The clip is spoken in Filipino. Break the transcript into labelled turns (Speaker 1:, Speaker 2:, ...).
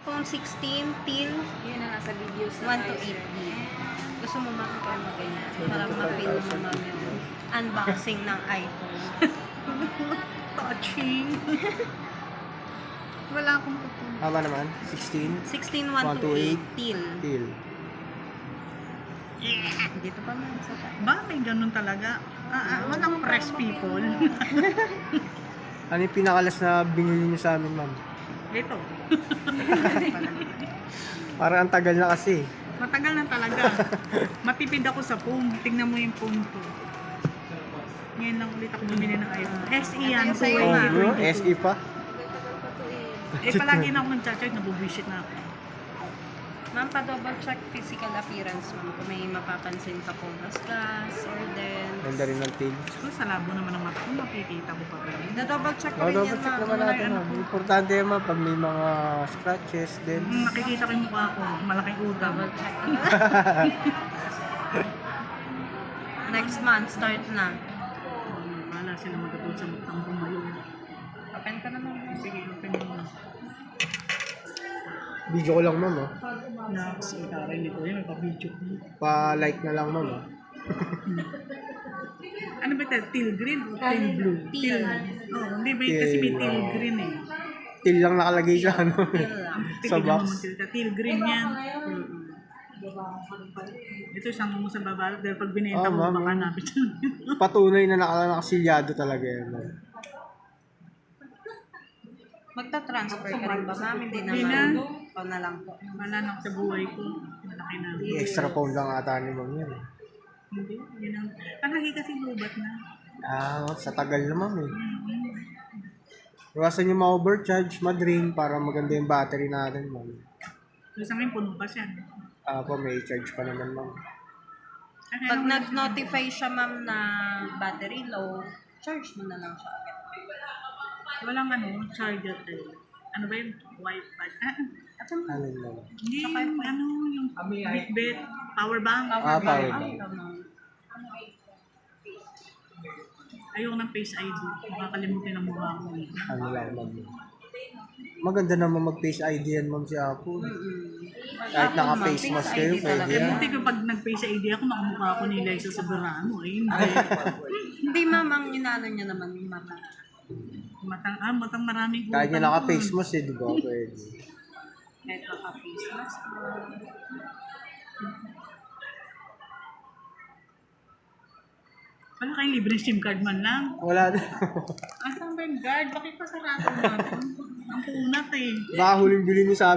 Speaker 1: iPhone 16 till
Speaker 2: Yun na nasa videos
Speaker 1: 1 to 8 gig. Gusto mo makita mo ganyan para ma-feel mo ma'am yung unboxing ng iPhone.
Speaker 2: Touching. Wala akong pupun.
Speaker 3: Tama naman. 16.
Speaker 1: 16 1 to 8 till.
Speaker 3: Till.
Speaker 1: Dito pa man sa tayo.
Speaker 2: Ba, may ganun talaga. Walang press people.
Speaker 3: Ano yung pinakalas na binili niyo sa amin, ma'am?
Speaker 2: Ito.
Speaker 3: Parang ang tagal na kasi.
Speaker 2: Matagal na talaga. Matipid ako sa phone. Tingnan mo yung phone ko. Ngayon lang ulit ako bumili ng iPhone. SE yan.
Speaker 1: Ito sa'yo,
Speaker 3: Oh,
Speaker 1: ma'am.
Speaker 3: bro, SE pa.
Speaker 2: Palagi na ako nag-charge. Nabubwisit na ako.
Speaker 1: Ma'am, pa-double check physical appearance ma'am kung may mapapansin ka po gas or dents.
Speaker 3: Ganda rin ng till.
Speaker 2: So, sa labo naman ng mata ko, makikita ko pa rin.
Speaker 1: Na-double check ko
Speaker 3: Oh,
Speaker 1: rin
Speaker 3: double
Speaker 1: yan
Speaker 3: check
Speaker 1: ma'am.
Speaker 3: naman natin, ma'am. Importante yan, ma'am, pag may mga scratches, then...
Speaker 2: Makikita ko yung mukha ko. Malaking utang.
Speaker 1: Double check. Next month, start na.
Speaker 2: Wala sila magkatulad sa mutang bumayo.
Speaker 1: Open ka naman.
Speaker 2: Sige, open mo.
Speaker 3: Video ko lang, ma'am, oh.
Speaker 2: Kasi itaray nito yun, may pa-video ko.
Speaker 3: Pa-like na lang, ma'am, oh.
Speaker 2: Ano ba ito? Teal green o teal blue?
Speaker 1: Teal.
Speaker 2: Oh, hindi ba yun kasi may
Speaker 3: Teal,
Speaker 2: teal
Speaker 3: oh.
Speaker 2: green eh.
Speaker 3: Till lang nakalagay sa ano. Sa
Speaker 2: Tignan
Speaker 3: box.
Speaker 2: mo naman teal green yan. Ito isang mo sa baba dahil pag binenta
Speaker 3: Oh,
Speaker 2: mo
Speaker 3: ma'am,
Speaker 2: baka
Speaker 3: oh.
Speaker 2: napit.
Speaker 3: Patunay na nakasilyado talaga yan, ma'am.
Speaker 1: Magta-transfer ka rin ba ma'am? Hindi
Speaker 2: Hindi
Speaker 1: naman.
Speaker 2: na.
Speaker 1: Ikaw na lang po.
Speaker 2: Wala na ako sa buhay ko. Malaki na.
Speaker 3: Extra phone lang ata ni ma'am yan.
Speaker 2: Hindi. Yun ang... Palagi kasi lubat na.
Speaker 3: Sa tagal na, ma'am, eh. Iwasan yung ma-overcharge, ma-drain para maganda yung battery natin, ma'am.
Speaker 2: So sa akin puno pa siya.
Speaker 3: Po, may charge pa naman, ma'am.
Speaker 1: Pag nag-notify siya ma'am na battery low, charge mo na lang siya.
Speaker 2: Walang charger tayo. Ano ba yun? Wi-Fi.
Speaker 3: Ano yun, ma'am?
Speaker 2: Hindi, yung Fitbit, power bank.
Speaker 3: Power bank.
Speaker 2: Ayoko ng Face ID. Makakalimutin ang mukha ko.
Speaker 3: Ano lang, ma'am. Maganda naman mag-face ID yan, ma'am, si Apple. Kahit naka-face mask kayo, pwede yan.
Speaker 2: Buti ko pag nag-Face ID ako, makamukha ko ni Liza Soberano. Ay, hindi.
Speaker 1: Hindi ma'am, ang inaano niya naman yung mata.
Speaker 2: Matang maraming
Speaker 3: Kahit
Speaker 2: utang
Speaker 3: nyo naka-face
Speaker 2: ko.
Speaker 3: mask, eh, di ba? Pwede.
Speaker 1: Kahit naka-face mask.
Speaker 2: Wala kayong libre SIM card man lang.
Speaker 3: Wala na.
Speaker 2: Asang ba yung guard? Bakit pa sarado natin? Ang punat eh.
Speaker 3: Baka huling bili nyo sa